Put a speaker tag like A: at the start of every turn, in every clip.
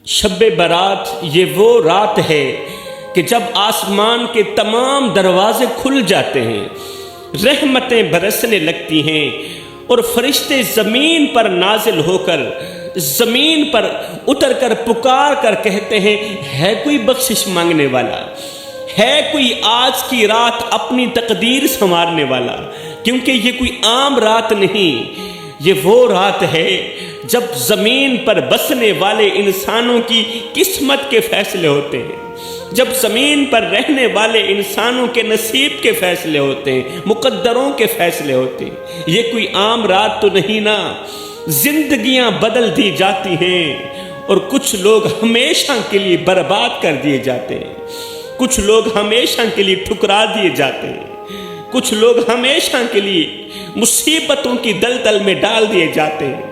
A: شب برات یہ وہ رات ہے کہ جب آسمان کے تمام دروازے کھل جاتے ہیں، رحمتیں برسنے لگتی ہیں اور فرشتے زمین پر نازل ہو کر زمین پر اتر کر پکار کر کہتے ہیں، ہے کوئی بخشش مانگنے والا، ہے کوئی آج کی رات اپنی تقدیر سنوارنے والا؟ کیونکہ یہ کوئی عام رات نہیں، یہ وہ رات ہے جب زمین پر بسنے والے انسانوں کی قسمت کے فیصلے ہوتے ہیں، جب زمین پر رہنے والے انسانوں کے نصیب کے فیصلے ہوتے ہیں، مقدروں کے فیصلے ہوتے ہیں۔ یہ کوئی عام رات تو نہیں نا، زندگیاں بدل دی جاتی ہیں اور کچھ لوگ ہمیشہ کے لیے برباد کر دیے جاتے ہیں، کچھ لوگ ہمیشہ کے لیے ٹھکرا دیے جاتے ہیں، کچھ لوگ ہمیشہ کے لیے مصیبتوں کی دلدل میں ڈال دیے جاتے ہیں،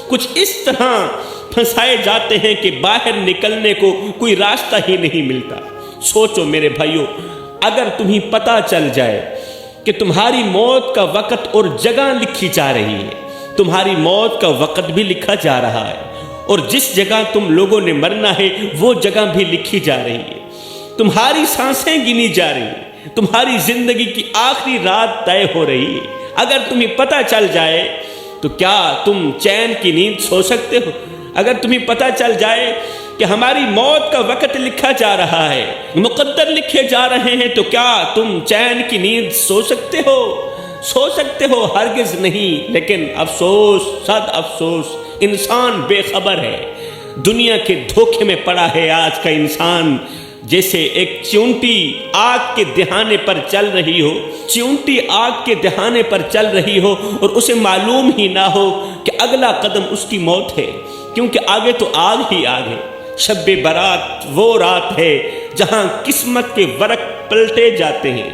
A: کچھ اس طرح پھنسائے جاتے ہیں کہ باہر نکلنے کو کوئی راستہ ہی نہیں ملتا۔ سوچو میرے بھائیو، اگر تمہیں پتہ چل جائے کہ تمہاری موت کا وقت اور جگہ لکھی جا رہی ہے، تمہاری موت کا وقت بھی لکھا جا رہا ہے اور جس جگہ تم لوگوں نے مرنا ہے وہ جگہ بھی لکھی جا رہی ہے، تمہاری سانسیں گنی جا رہی ہیں، تمہاری زندگی کی آخری رات طے ہو رہی ہے، اگر تمہیں پتہ چل جائے تو کیا تم چین کی نیند سو سکتے ہو؟ اگر تمہیں پتہ چل جائے کہ ہماری موت کا وقت لکھا جا رہا ہے، مقدر لکھے جا رہے ہیں، تو کیا تم چین کی نیند سو سکتے ہو؟ سو سکتے ہو؟ ہرگز نہیں۔ لیکن افسوس، صد افسوس، انسان بے خبر ہے، دنیا کے دھوکے میں پڑا ہے آج کا انسان، جیسے ایک چیونٹی آگ کے دہانے پر چل رہی ہو، چیونٹی آگ کے دہانے پر چل رہی ہو اور اسے معلوم ہی نہ ہو کہ اگلا قدم اس کی موت ہے، کیونکہ آگے تو آگ ہی آگ ہے۔ شب برات وہ رات ہے جہاں قسمت کے ورق پلٹے جاتے ہیں،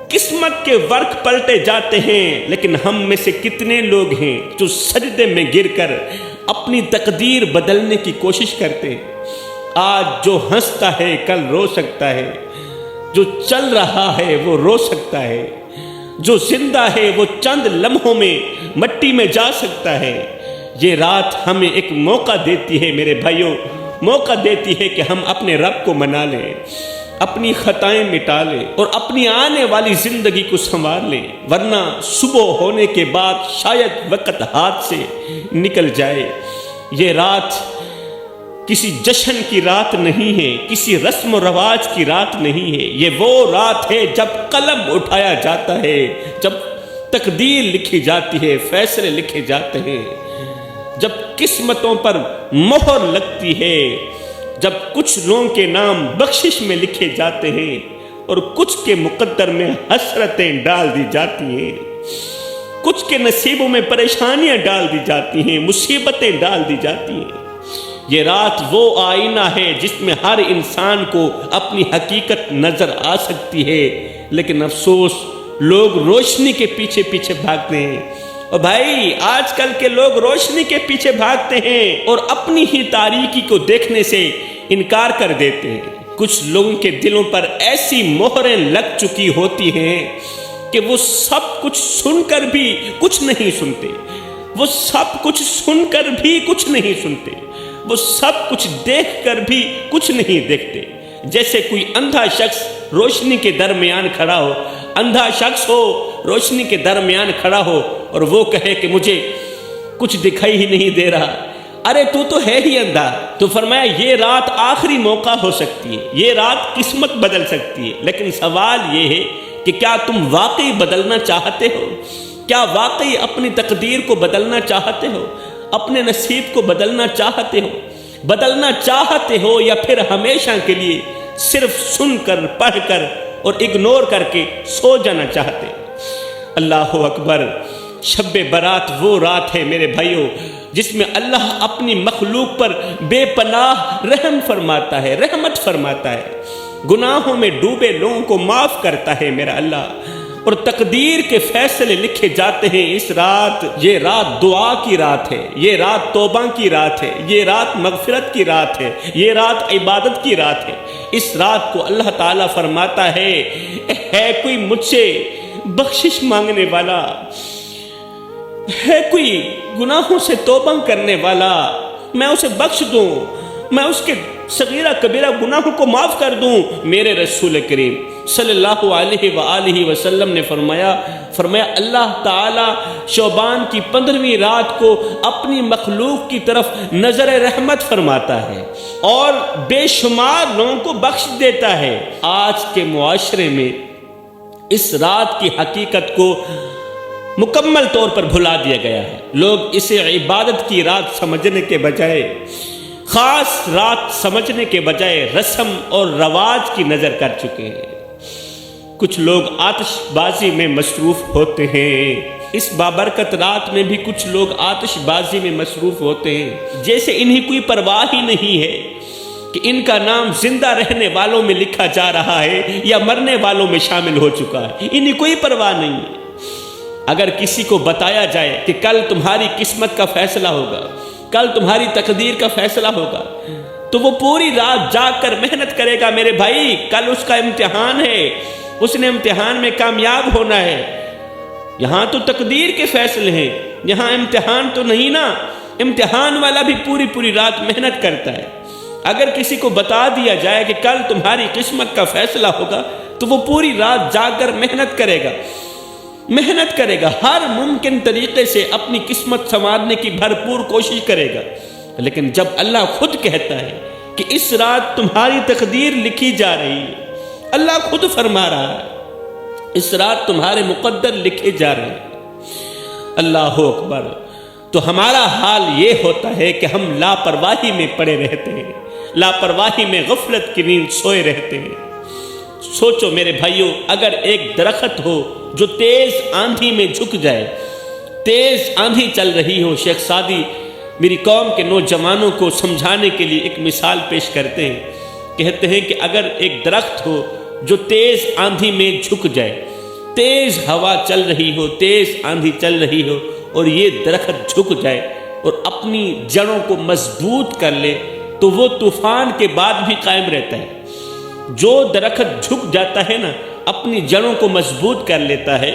A: قسمت کے ورق پلٹے جاتے ہیں، لیکن ہم میں سے کتنے لوگ ہیں جو سجدے میں گر کر اپنی تقدیر بدلنے کی کوشش کرتے ہیں؟ آج جو ہنستا ہے کل رو سکتا ہے، جو چل رہا ہے وہ رو سکتا ہے، جو زندہ ہے وہ چند لمحوں میں مٹی میں جا سکتا ہے۔ یہ رات ہمیں ایک موقع دیتی ہے میرے بھائیوں، موقع دیتی ہے کہ ہم اپنے رب کو منا لیں، اپنی خطائیں مٹا لیں اور اپنی آنے والی زندگی کو سنوار لیں، ورنہ صبح ہونے کے بعد شاید وقت ہاتھ سے نکل جائے۔ یہ رات کسی جشن کی رات نہیں ہے، کسی رسم و رواج کی رات نہیں ہے، یہ وہ رات ہے جب قلم اٹھایا جاتا ہے، جب تقدیر لکھی جاتی ہے، فیصلے لکھے جاتے ہیں، جب قسمتوں پر مہر لگتی ہے، جب کچھ لوگوں کے نام بخشش میں لکھے جاتے ہیں اور کچھ کے مقدر میں حسرتیں ڈال دی جاتی ہیں، کچھ کے نصیبوں میں پریشانیاں ڈال دی جاتی ہیں، مصیبتیں ڈال دی جاتی ہیں۔ یہ رات وہ آئینہ ہے جس میں ہر انسان کو اپنی حقیقت نظر آ سکتی ہے، لیکن افسوس لوگ روشنی کے پیچھے پیچھے بھاگتے ہیں۔ اور بھائی آج کل کے لوگ روشنی کے پیچھے بھاگتے ہیں اور اپنی ہی تاریکی کو دیکھنے سے انکار کر دیتے ہیں۔ کچھ لوگوں کے دلوں پر ایسی مہریں لگ چکی ہوتی ہیں کہ وہ سب کچھ سن کر بھی کچھ نہیں سنتے، وہ سب کچھ سن کر بھی کچھ نہیں سنتے، وہ سب کچھ دیکھ کر بھی کچھ نہیں دیکھتے۔ جیسے کوئی اندھا شخص روشنی کے درمیان کھڑا ہو، اندھا شخص ہو روشنی کے درمیان کھڑا ہو اور وہ کہے کہ مجھے کچھ دکھائی ہی نہیں دے رہا، ارے تو ہے ہی اندھا۔ تو فرمایا یہ رات آخری موقع ہو سکتی ہے، یہ رات قسمت بدل سکتی ہے، لیکن سوال یہ ہے کہ کیا تم واقعی بدلنا چاہتے ہو؟ کیا واقعی اپنی تقدیر کو بدلنا چاہتے ہو؟ اپنے نصیب کو بدلنا چاہتے ہو؟ بدلنا چاہتے ہو یا پھر ہمیشہ کے لیے صرف سن کر پڑھ کر اور اگنور کر کے سو جانا چاہتے ہو؟ اللہ اکبر! شب برات وہ رات ہے میرے بھائیوں جس میں اللہ اپنی مخلوق پر بے پناہ رحم فرماتا ہے، رحمت فرماتا ہے، گناہوں میں ڈوبے لوگوں کو معاف کرتا ہے میرا اللہ، اور تقدیر کے فیصلے لکھے جاتے ہیں اس رات۔ یہ رات دعا کی رات ہے، یہ رات توبہ کی رات ہے، یہ رات مغفرت کی رات ہے، یہ رات عبادت کی رات ہے۔ اس رات کو اللہ تعالیٰ فرماتا ہے کوئی مجھ سے بخشش مانگنے والا، ہے کوئی گناہوں سے توبہ کرنے والا، میں اسے بخش دوں، میں اس کے صغیرہ کبیرہ گناہوں کو معاف کر دوں۔ میرے رسول کریم صلی اللہ علیہ وآلہ وسلم نے فرمایا اللہ تعالی شعبان کی 15ویں رات کو اپنی مخلوق کی طرف نظر رحمت فرماتا ہے اور بے شمار لوگوں کو بخش دیتا ہے۔ آج کے معاشرے میں اس رات کی حقیقت کو مکمل طور پر بھلا دیا گیا ہے۔ لوگ اسے عبادت کی رات سمجھنے کے بجائے، خاص رات سمجھنے کے بجائے رسم اور رواج کی نظر کر چکے ہیں۔ کچھ لوگ آتش بازی میں مصروف ہوتے ہیں۔ اس بابرکت رات میں بھی کچھ لوگ آتش بازی میں مصروف ہوتے ہیں، جیسے انہیں کوئی پرواہ ہی نہیں ہے کہ ان کا نام زندہ رہنے والوں میں لکھا جا رہا ہے یا مرنے والوں میں شامل ہو چکا ہے۔ انہیں کوئی پرواہ نہیں ہے۔ اگر کسی کو بتایا جائے کہ کل تمہاری قسمت کا فیصلہ ہوگا، کل تمہاری تقدیر کا فیصلہ ہوگا، تو وہ پوری رات جاگ کر محنت کرے گا۔ میرے بھائی، کل اس کا امتحان ہے، اس نے امتحان میں کامیاب ہونا ہے۔ یہاں تو تقدیر کے فیصلے ہیں، یہاں امتحان تو نہیں نا۔ امتحان والا بھی پوری رات محنت کرتا ہے۔ اگر کسی کو بتا دیا جائے کہ کل تمہاری قسمت کا فیصلہ ہوگا تو وہ پوری رات جاگ کر محنت کرے گا، ہر ممکن طریقے سے اپنی قسمت سنوارنے کی بھرپور کوشش کرے گا۔ لیکن جب اللہ خود کہتا ہے کہ اس رات تمہاری تقدیر لکھی جا رہی ہے، اللہ خود فرما رہا ہے اس رات تمہارے مقدر لکھے جا رہے ہیں۔ اللہ اکبر۔ تو ہمارا حال یہ ہوتا ہے کہ ہم لاپرواہی میں پڑے رہتے ہیں، لاپرواہی میں غفلت کی نیند سوئے رہتے ہیں۔ سوچو میرے بھائیوں، اگر ایک درخت ہو جو تیز آندھی میں جھک جائے، تیز آندھی چل رہی ہو، شیخ سعدی میری قوم کے نوجوانوں کو سمجھانے کے لیے ایک مثال پیش کرتے ہیں۔ کہتے ہیں کہ اگر ایک درخت ہو جو تیز آندھی میں جھک جائے، تیز ہوا چل رہی ہو، تیز آندھی چل رہی ہو، اور یہ درخت جھک جائے اور اپنی جڑوں کو مضبوط کر لے تو وہ طوفان کے بعد بھی قائم رہتا ہے۔ جو درخت جھک جاتا ہے نا، اپنی جڑوں کو مضبوط کر لیتا ہے،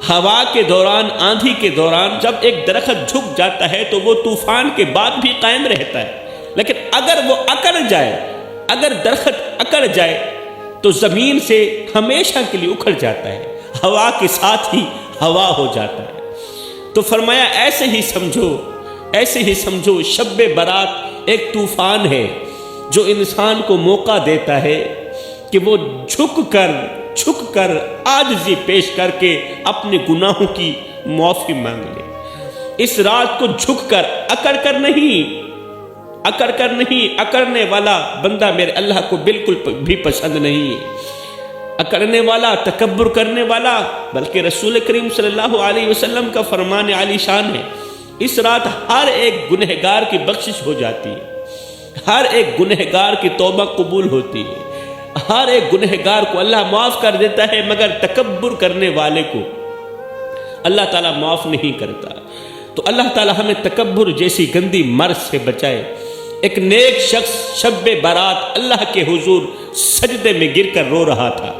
A: ہوا کے دوران، آندھی کے دوران جب ایک درخت جھک جاتا ہے تو وہ طوفان کے بعد بھی قائم رہتا ہے۔ لیکن اگر وہ اکڑ جائے، اگر درخت اکڑ جائے تو زمین سے ہمیشہ کے لیے اکھڑ جاتا ہے، ہوا کے ساتھ ہی ہوا ہو جاتا ہے۔ تو فرمایا ایسے ہی سمجھو شب برات ایک طوفان ہے جو انسان کو موقع دیتا ہے کہ وہ جھک کر عاجزی پیش کر کے اپنے گناہوں کی معافی مانگ لے۔ اس رات کو جھک کر، اکڑ کر نہیں، اکڑنے والا بندہ میرے اللہ کو بالکل بھی پسند نہیں ہے۔ اکڑنے والا، تکبر کرنے والا، بلکہ رسول کریم صلی اللہ علیہ وسلم کا فرمان عالی شان ہے، اس رات ہر ایک گنہگار کی بخشش ہو جاتی ہے، ہر ایک گنہگار کی توبہ قبول ہوتی ہے، ہر ایک گنہگار کو اللہ معاف کر دیتا ہے، مگر تکبر کرنے والے کو اللہ تعالیٰ معاف نہیں کرتا۔ تو اللہ تعالیٰ ہمیں تکبر جیسی گندی مرض سے بچائے۔ ایک نیک شخص شب برات اللہ کے حضور سجدے میں گر کر رو رہا تھا۔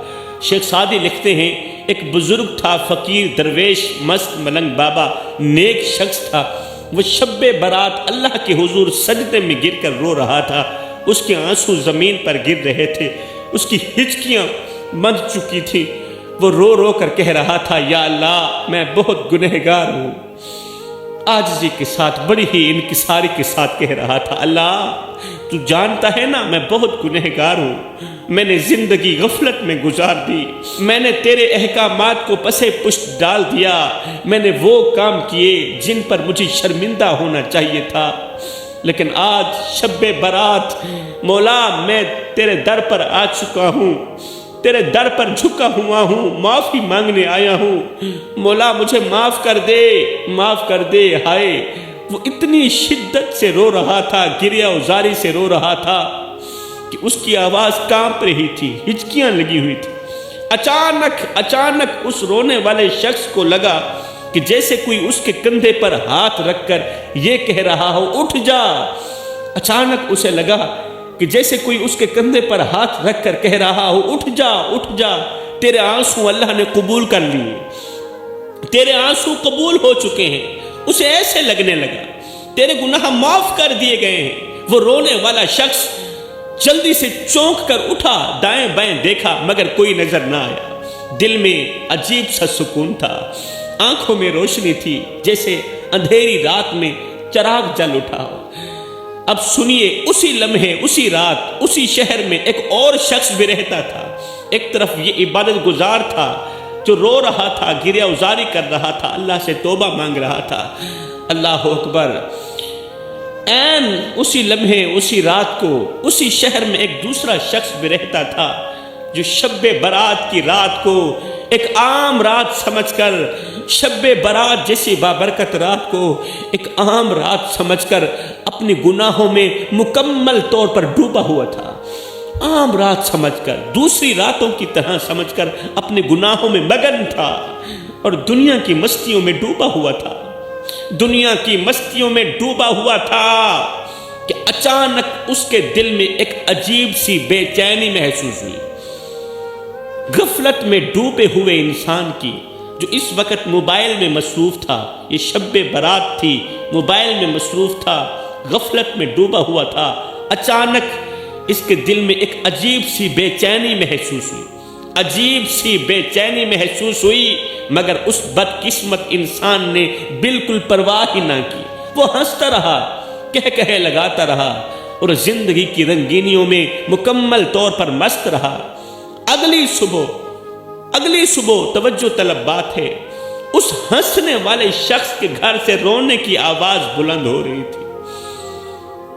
A: شیخ سعدی لکھتے ہیں ایک بزرگ تھا، فقیر، درویش، مست ملنگ بابا، نیک شخص تھا، وہ شب برات اللہ کے حضور سجدے میں گر کر رو رہا تھا۔ اس کے آنسو زمین پر گر رہے تھے، اس کی ہچکیاں بندھ چکی تھی، وہ رو رو کر کہہ رہا تھا، یا اللہ میں بہت گنہگار ہوں۔ عاجزی کے ساتھ، بڑی ہی انکساری کے ساتھ کہہ رہا تھا، اللہ تو جانتا ہے نا میں بہت گنہگار ہوں، میں نے زندگی غفلت میں گزار دی، میں نے تیرے احکامات کو پسے پشت ڈال دیا، میں نے وہ کام کیے جن پر مجھے شرمندہ ہونا چاہیے تھا، لیکن آج شب برات مولا میں تیرے در پر آ چکا ہوں، تیرے در پر جھکا ہوا ہوں، معافی مانگنے آیا ہوں، مولا مجھے معاف کر دے۔ ہائے وہ اتنی شدت سے رو رہا تھا، گریہ ازاری سے رو رہا تھا کہ اس کی آواز کانپ رہی تھی، ہچکیاں لگی ہوئی تھی۔ اچانک اس رونے والے شخص کو لگا کہ جیسے کوئی اس کے کندھے پر ہاتھ رکھ کر یہ کہہ رہا ہو، اٹھ جا۔ اچانک اسے لگا کہ جیسے کوئی اس کے کندھے پر ہاتھ رکھ کر کہہ رہا ہو، اٹھ جا، تیرے آنسو اللہ نے قبول کر لیے، تیرے آنسو قبول ہو چکے ہیں۔ اسے ایسے لگنے لگا تیرے گناہ معاف کر دیے گئے ہیں، وہ رونے والا شخص جلدی سے چونک کر اٹھا، دائیں بائیں دیکھا مگر کوئی نظر نہ آیا۔ دل میں عجیب سا سکون تھا، آنکھوں میں روشنی تھی، جیسے اندھیری رات میں چراغ جل اٹھا ہو۔ اب سنیے، اسی لمحے، اسی رات، اسی شہر میں ایک اور شخص بھی رہتا تھا۔ ایک طرف یہ عبادت گزار تھا جو رو رہا تھا، گریہ ازاری کر رہا تھا، اللہ سے توبہ مانگ رہا تھا۔ اللہ اکبر! عین اسی لمحے، اسی رات کو، اسی شہر میں ایک دوسرا شخص بھی رہتا تھا جو شب برات کی رات کو ایک عام رات سمجھ کر، شب برات جیسی بابرکت رات کو ایک عام رات سمجھ کر اپنے گناہوں میں مکمل طور پر ڈوبا ہوا تھا۔ عام رات سمجھ کر، دوسری راتوں کی طرح سمجھ کر اپنے گناہوں میں مگن تھا اور دنیا کی مستیوں میں ڈوبا ہوا تھا، دنیا کی مستیوں میں ڈوبا ہوا تھا کہ اچانک اس کے دل میں ایک عجیب سی بے چینی محسوس ہوئی۔ غفلت میں ڈوبے ہوئے انسان کی، جو اس وقت موبائل میں مصروف تھا، یہ شب برات تھی، موبائل میں مصروف تھا، غفلت میں ڈوبا ہوا تھا، اچانک اس کے دل میں ایک عجیب سی بے چینی محسوس ہوئی، عجیب سی بے چینی محسوس ہوئی، مگر اس بدقسمت انسان نے بالکل پرواہ ہی نہ کی۔ وہ ہنستا رہا، کہہ لگاتا رہا اور زندگی کی رنگینیوں میں مکمل طور پر مست رہا۔ اگلی صبح توجہ طلب بات ہے، اس ہنسنے والے شخص کے گھر سے رونے کی آواز بلند ہو رہی تھی۔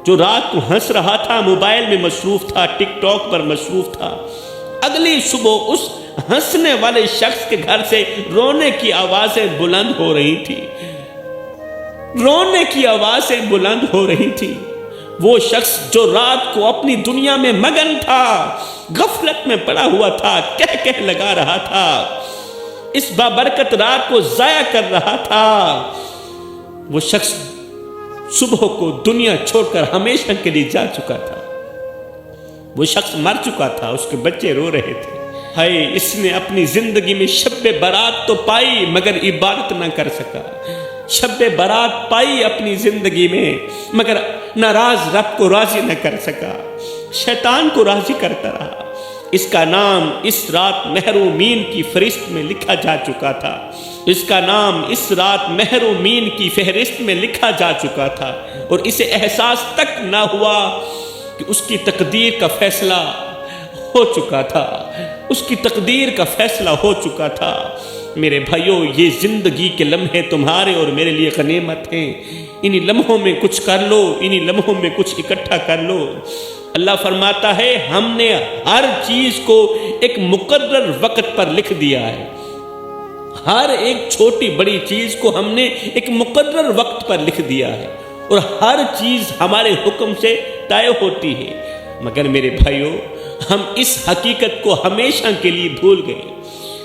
A: جو رات کو ہنس رہا تھا، موبائل میں مصروف تھا، ٹک ٹاک پر مصروف تھا، اگلی صبح اس ہنسنے والے شخص کے گھر سے رونے کی آوازیں بلند ہو رہی تھی، رونے کی آوازیں بلند ہو رہی تھی۔ وہ شخص جو رات کو اپنی دنیا میں مگن تھا، غفلت میں پڑا ہوا تھا، کہہ لگا رہا تھا، اس بابرکت رات کو ضائع کر رہا تھا، وہ شخص صبح کو دنیا چھوڑ کر ہمیشہ کے لیے جا چکا تھا۔ وہ شخص مر چکا تھا، اس کے بچے رو رہے تھے۔ ہائے، اس نے اپنی زندگی میں شب برات تو پائی مگر عبادت نہ کر سکا، شب برات پائی اپنی زندگی میں مگر ناراض رب کو راضی نہ کر سکا، شیطان کو راضی کرتا رہا۔ اس کا نام اس رات محرومین کی فہرست میں لکھا جا چکا تھا، اس کا نام اس رات محرومین کی فہرست میں لکھا جا چکا تھا، اور اسے احساس تک نہ ہوا کہ اس کی تقدیر کا فیصلہ ہو چکا تھا، اس کی تقدیر کا فیصلہ ہو چکا تھا۔ میرے بھائیوں، یہ زندگی کے لمحے تمہارے اور میرے لیے غنیمت ہیں، انہی لمحوں میں کچھ کر لو، انہی لمحوں میں کچھ اکٹھا کر لو۔ اللہ فرماتا ہے، ہم نے ہر چیز کو ایک مقرر وقت پر لکھ دیا ہے، ہر ایک چھوٹی بڑی چیز کو ہم نے ایک مقرر وقت پر لکھ دیا ہے، اور ہر چیز ہمارے حکم سے طے ہوتی ہے۔ مگر میرے بھائیوں، ہم اس حقیقت کو ہمیشہ کے لیے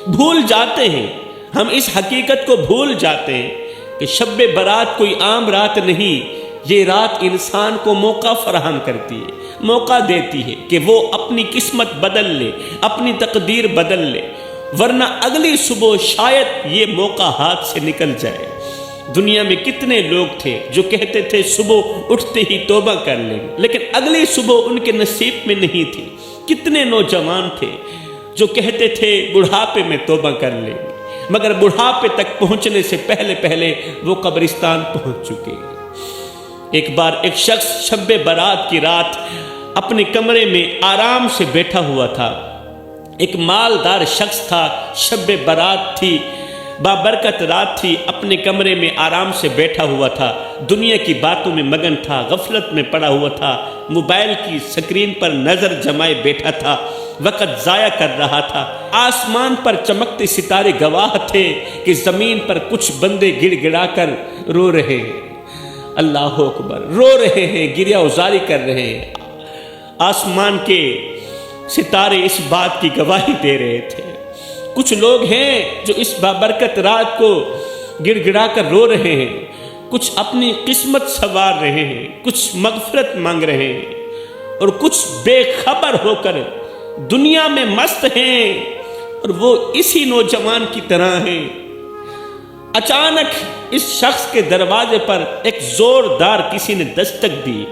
A: بھول جاتے ہیں، ہم اس حقیقت کو بھول جاتے ہیں کہ شب برات کوئی عام رات نہیں، یہ رات انسان کو موقع فراہم کرتی ہے، موقع دیتی ہے کہ وہ اپنی قسمت بدل لے، اپنی تقدیر بدل لے، ورنہ اگلی صبح شاید یہ موقع ہاتھ سے نکل جائے۔ دنیا میں کتنے لوگ تھے جو کہتے تھے صبح اٹھتے ہی توبہ کر لیں گے، لیکن اگلی صبح ان کے نصیب میں نہیں تھی۔ کتنے نوجوان تھے جو کہتے تھے بڑھاپے میں توبہ کر لیں گے، مگر بڑھاپے تک پہنچنے سے پہلے وہ قبرستان پہنچ چکے۔ ایک بار ایک شخص شب برات کی رات اپنے کمرے میں آرام سے بیٹھا ہوا تھا۔ ایک مالدار شخص تھا، شب برات تھی، بابرکت رات تھی، اپنے کمرے میں آرام سے بیٹھا ہوا تھا، دنیا کی باتوں میں مگن تھا، غفلت میں پڑا ہوا تھا، موبائل کی سکرین پر نظر جمائے بیٹھا تھا، وقت ضائع کر رہا تھا۔ آسمان پر چمکتے ستارے گواہ تھے کہ زمین پر کچھ بندے گڑ گڑا کر رو رہے ہیں، اللہ اکبر، رو رہے ہیں، گریہ ازاری کر رہے ہیں۔ آسمان کے ستارے اس بات کی گواہی دے رہے تھے۔ کچھ لوگ ہیں جو اس بابرکت رات کو گڑ گڑا کر رو رہے ہیں، کچھ اپنی قسمت سنوار رہے ہیں، کچھ مغفرت مانگ رہے ہیں، اور کچھ بے خبر ہو کر دنیا میں مست ہیں، اور وہ اسی نوجوان کی طرح ہیں۔ اچانک اس شخص کے دروازے پر ایک زوردار کسی نے دستک دی۔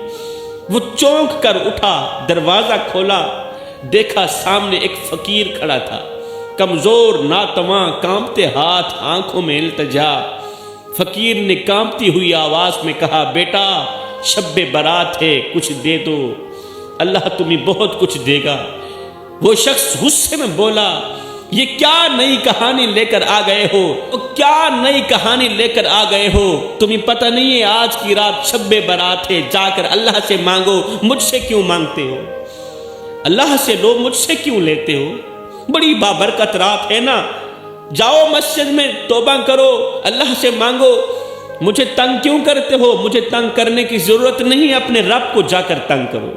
A: وہ چونک کر اٹھا، دروازہ کھولا، دیکھا سامنے ایک فقیر کھڑا تھا، کمزور، ناتواں، کانپتے ہاتھ، آنکھوں میں التجا۔ فقیر نے کانپتی ہوئی آواز میں کہا، بیٹا شب برات ہے، کچھ دے دو، اللہ تمہیں بہت کچھ دے گا۔ وہ شخص غصے میں بولا، یہ کیا نئی کہانی لے کر آ گئے ہو؟ کیا نئی کہانی لے کر آ گئے ہو؟ تمہیں پتہ نہیں ہے آج کی رات شب برات ہے، جا کر اللہ سے مانگو، مجھ سے کیوں مانگتے ہو؟ اللہ سے لو، مجھ سے کیوں لیتے ہو؟ بڑی بابرکت رات ہے نا، جاؤ مسجد میں توبہ کرو، اللہ سے مانگو، مجھے تنگ کیوں کرتے ہو؟ مجھے تنگ کرنے کی ضرورت نہیں، اپنے رب کو جا کر تنگ کرو۔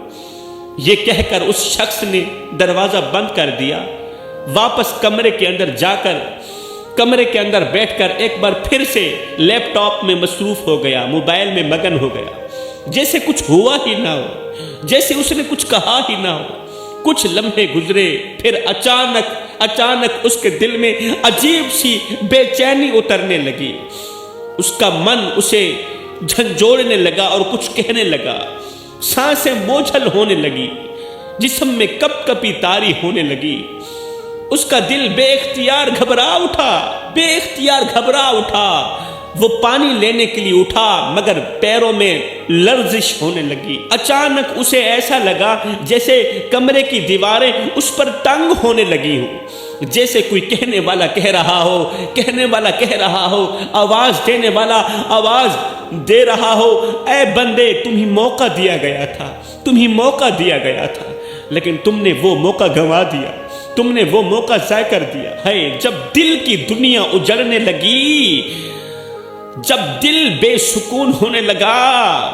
A: یہ کہہ کر اس شخص نے دروازہ بند کر دیا، واپس کمرے کے اندر جا کر کمرے کے اندر بیٹھ کر ایک بار پھر سے لیپ ٹاپ میں مصروف ہو گیا، موبائل میں مگن ہو گیا، جیسے کچھ ہوا ہی نہ ہو، جیسے اس نے کچھ کہا ہی نہ ہو۔ کچھ لمحے گزرے، پھر اچانک اس کے دل میں عجیب سی بے چینی اترنے لگی، اس کا من اسے جھنجھوڑنے لگا اور کچھ کہنے لگا، سانسیں بوجھل ہونے لگی، جسم میں کپ کپی طاری ہونے لگی، اس کا دل بے اختیار گھبرا اٹھا۔ وہ پانی لینے کے لیے اٹھا مگر پیروں میں لرزش ہونے لگی۔ اچانک اسے ایسا لگا جیسے کمرے کی دیواریں اس پر تنگ ہونے لگی ہوں، جیسے کوئی کہنے والا کہہ رہا ہو، آواز دینے والا آواز دے رہا ہو، اے بندے تمہیں موقع دیا گیا تھا لیکن تم نے وہ موقع گنوا دیا، تم نے وہ موقع ضائع کر دیا ہے۔ جب دل کی دنیا اجڑنے لگی، جب دل بے سکون ہونے لگا،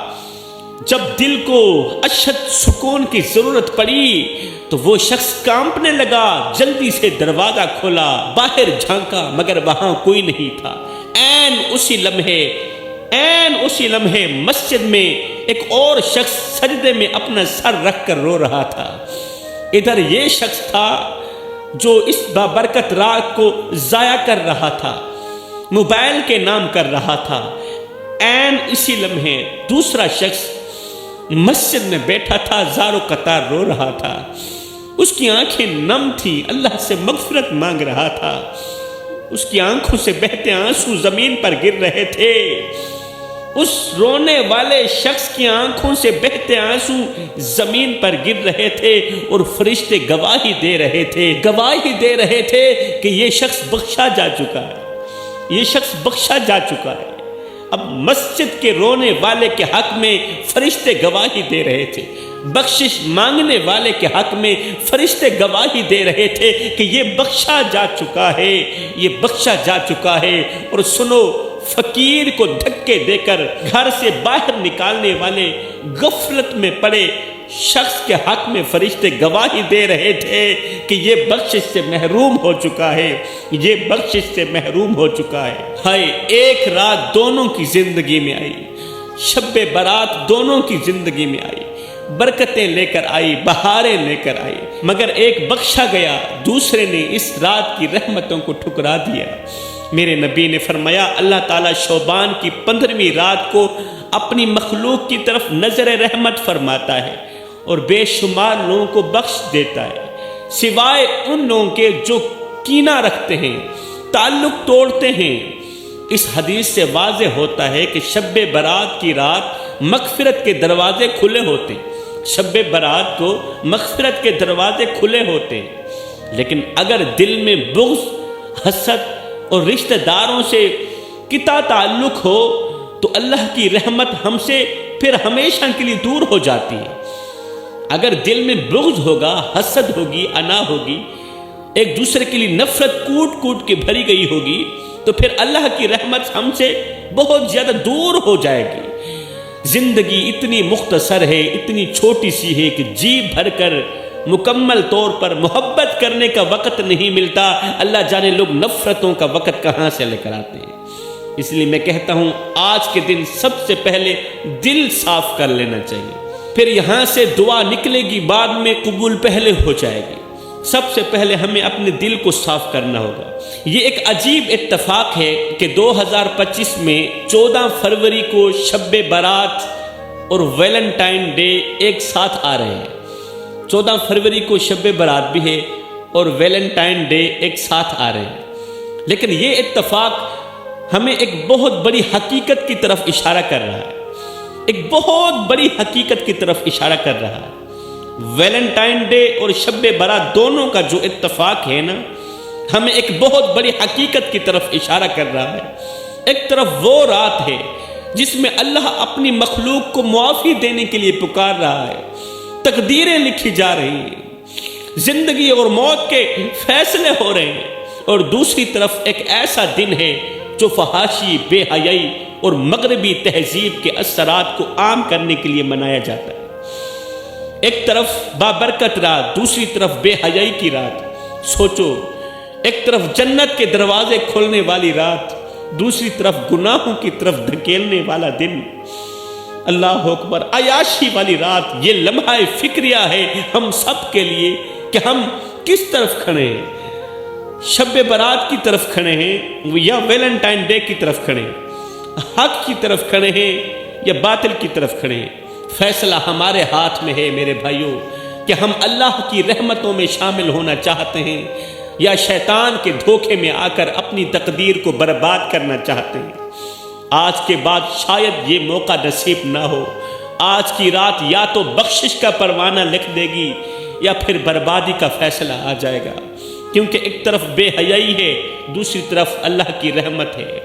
A: جب دل کو اشد سکون کی ضرورت پڑی تو وہ شخص کانپنے لگا، جلدی سے دروازہ کھولا، باہر جھانکا مگر وہاں کوئی نہیں تھا۔ عین اسی لمحے مسجد میں ایک اور شخص سجدے میں اپنا سر رکھ کر رو رہا تھا۔ ادھر یہ شخص تھا جو اس بابرکت رات کو ضائع کر رہا تھا، موبائل کے نام کر رہا تھا۔ عین اسی لمحے دوسرا شخص مسجد میں بیٹھا تھا، زار و قطار رو رہا تھا، اس کی آنکھیں نم تھی، اللہ سے مغفرت مانگ رہا تھا، اس کی آنکھوں سے بہتے آنسو زمین پر گر رہے تھے۔ اس رونے والے شخص کی آنکھوں سے بہتے آنسو زمین پر گر رہے تھے اور فرشتے گواہی دے رہے تھے کہ یہ شخص بخشا جا چکا ہے۔ اب مسجد کے رونے والے کے حق میں فرشتے گواہی دے رہے تھے، بخشش مانگنے والے کے حق میں فرشتے گواہی دے رہے تھے کہ یہ بخشا جا چکا ہے۔ اور سنو، فقیر کو دھکے دے کر گھر سے باہر نکالنے والے غفلت میں پڑے شخص کے حق میں فرشتے گواہی دے رہے تھے کہ یہ بخشش سے محروم ہو چکا ہے۔ ہائے، ایک رات دونوں کی زندگی میں آئی، شب برات دونوں کی زندگی میں آئی، برکتیں لے کر آئی، بہاریں لے کر آئی، مگر ایک بخشا گیا، دوسرے نے اس رات کی رحمتوں کو ٹھکرا دیا۔ میرے نبی نے فرمایا، اللہ تعالیٰ شعبان کی 15ویں رات کو اپنی مخلوق کی طرف نظر رحمت فرماتا ہے اور بے شمار لوگوں کو بخش دیتا ہے، سوائے ان لوگوں کے جو کینہ رکھتے ہیں، تعلق توڑتے ہیں۔ اس حدیث سے واضح ہوتا ہے کہ شب برات کی رات مغفرت کے دروازے کھلے ہوتے ہیں، شب برات کو مغفرت کے دروازے کھلے ہوتے ہیں۔ لیکن اگر دل میں بغض، حسد اور رشتہ داروں سے قطع تعلق ہو تو اللہ کی رحمت ہم سے پھر ہمیشہ کے لیے دور ہو جاتی ہے۔ اگر دل میں بغض ہوگا، حسد ہوگی، انا ہوگی، ایک دوسرے کے لیے نفرت کوٹ کے بھری گئی ہوگی تو پھر اللہ کی رحمت ہم سے بہت زیادہ دور ہو جائے گی۔ زندگی اتنی مختصر ہے، اتنی چھوٹی سی ہے کہ جی بھر کر مکمل طور پر محبت کرنے کا وقت نہیں ملتا، اللہ جانے لوگ نفرتوں کا وقت کہاں سے لے کر آتے ہیں۔ اس لیے میں کہتا ہوں، آج کے دن سب سے پہلے دل صاف کر لینا چاہیے، پھر یہاں سے دعا نکلے گی، بعد میں قبول پہلے ہو جائے گی۔ سب سے پہلے ہمیں اپنے دل کو صاف کرنا ہوگا۔ یہ ایک عجیب اتفاق ہے کہ 2025 میں 14 فروری کو شب برات اور ویلنٹائن ڈے ایک ساتھ آ رہے ہیں۔ 14 فروری کو شب برات بھی ہے اور ویلنٹائن ڈے ایک ساتھ آ رہے ہیں، لیکن یہ اتفاق ہمیں ایک بہت بڑی حقیقت کی طرف اشارہ کر رہا ہے، ایک بہت بڑی حقیقت کی طرف اشارہ کر رہا ہے۔ ویلنٹائن ڈے اور شب برات دونوں کا جو اتفاق ہے نا، ہمیں ایک بہت بڑی حقیقت کی طرف اشارہ کر رہا ہے۔ ایک طرف وہ رات ہے جس میں اللہ اپنی مخلوق کو معافی دینے کے لیے پکار رہا ہے، تقدیریں لکھی جا رہی ہیں، زندگی اور موت کے فیصلے ہو رہے ہیں، اور دوسری طرف ایک ایسا دن ہے جو فحاشی، بے حیائی اور مغربی تہذیب کے اثرات کو عام کرنے کے لیے منایا جاتا ہے۔ ایک طرف بابرکت رات، دوسری طرف بے حیائی کی رات۔ سوچو، ایک طرف جنت کے دروازے کھولنے والی رات، دوسری طرف گناہوں کی طرف دھکیلنے والا دن۔ اللہ اکبر، عیاشی والی رات۔ یہ لمحہ فکریہ ہے ہم سب کے لیے کہ ہم کس طرف کھڑے ہیں، شب برات کی طرف کھڑے ہیں یا ویلنٹائن ڈے کی طرف کھڑے ہیں، حق کی طرف کھڑے ہیں یا باطل کی طرف کھڑے ہیں۔ فیصلہ ہمارے ہاتھ میں ہے میرے بھائیوں، کہ ہم اللہ کی رحمتوں میں شامل ہونا چاہتے ہیں یا شیطان کے دھوکے میں آ کر اپنی تقدیر کو برباد کرنا چاہتے ہیں۔ آج کے بعد شاید یہ موقع نصیب نہ ہو۔ آج کی رات یا تو بخشش کا پروانہ لکھ دے گی یا پھر بربادی کا فیصلہ آ جائے گا، کیونکہ ایک طرف بے حیائی ہے، دوسری طرف اللہ کی رحمت ہے۔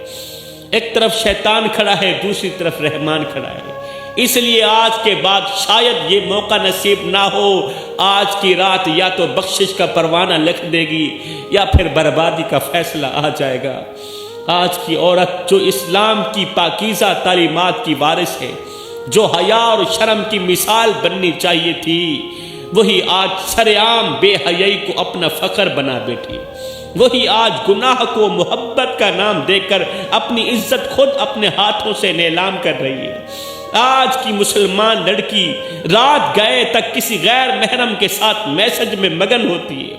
A: ایک طرف شیطان کھڑا ہے، دوسری طرف رحمان کھڑا ہے۔ اس لیے آج کے بعد شاید یہ موقع نصیب نہ ہو۔ آج کی رات یا تو بخشش کا پروانہ لکھ دے گی یا پھر بربادی کا فیصلہ آ جائے گا۔ آج کی عورت جو اسلام کی پاکیزہ تعلیمات کی وارث ہے، جو حیا اور شرم کی مثال بننی چاہیے تھی، وہی آج سرعام بے حیائی کو اپنا فخر بنا بیٹھی۔ وہی آج گناہ کو محبت کا نام دے کر اپنی عزت خود اپنے ہاتھوں سے نیلام کر رہی ہے۔ آج کی مسلمان لڑکی رات گئے تک کسی غیر محرم کے ساتھ میسج میں مگن ہوتی ہے،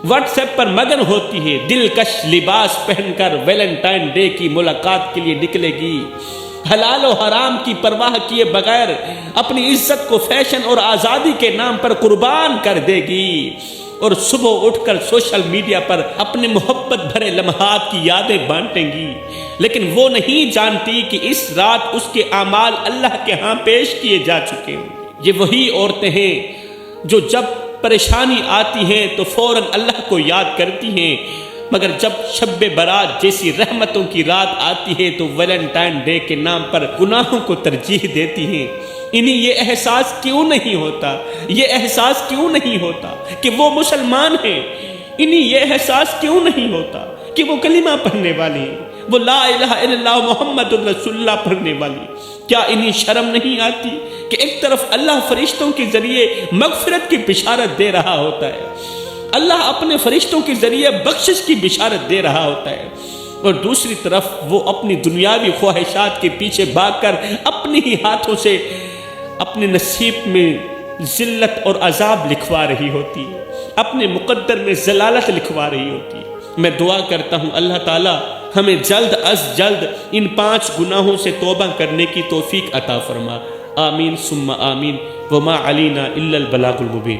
A: واٹس ایپ پر مگن ہوتی ہے، دلکش لباس پہن کر ویلنٹائن ڈے کی ملاقات کے لیے نکلے گی، حلال و حرام کی پرواہ کیے بغیر اپنی عزت کو فیشن اور آزادی کے نام پر قربان کر دے گی، اور صبح اٹھ کر سوشل میڈیا پر اپنے محبت بھرے لمحات کی یادیں بانٹیں گی، لیکن وہ نہیں جانتی کہ اس رات اس کے اعمال اللہ کے ہاں پیش کیے جا چکے ہیں۔ یہ وہی عورتیں ہیں جو جب پریشانی آتی ہے تو فوراً اللہ کو یاد کرتی ہیں، مگر جب شب برات جیسی رحمتوں کی رات آتی ہے تو ویلنٹائن ڈے کے نام پر گناہوں کو ترجیح دیتی ہیں۔ انہیں یہ احساس کیوں نہیں ہوتا، یہ احساس کیوں نہیں ہوتا کہ وہ مسلمان ہیں؟ انہیں یہ احساس کیوں نہیں ہوتا کہ وہ کلمہ پڑھنے والی ہیں، وہ لا الہ الا اللہ محمد رسول اللہ پڑھنے والی؟ کیا انہیں شرم نہیں آتی کہ ایک طرف اللہ فرشتوں کے ذریعے مغفرت کی بشارت دے رہا ہوتا ہے، اللہ اپنے فرشتوں کے ذریعے بخشش کی بشارت دے رہا ہوتا ہے، اور دوسری طرف وہ اپنی دنیاوی خواہشات کے پیچھے بھاگ کر اپنے ہی ہاتھوں سے اپنے نصیب میں ذلت اور عذاب لکھوا رہی ہوتی ہے، اپنے مقدر میں ضلالت لکھوا رہی ہوتی ہے۔ میں دعا کرتا ہوں اللہ تعالیٰ ہمیں جلد از جلد ان 5 گناہوں سے توبہ کرنے کی توفیق عطا فرما۔ آمین ثم آمین۔ وما علینا الا البلاغ المبین۔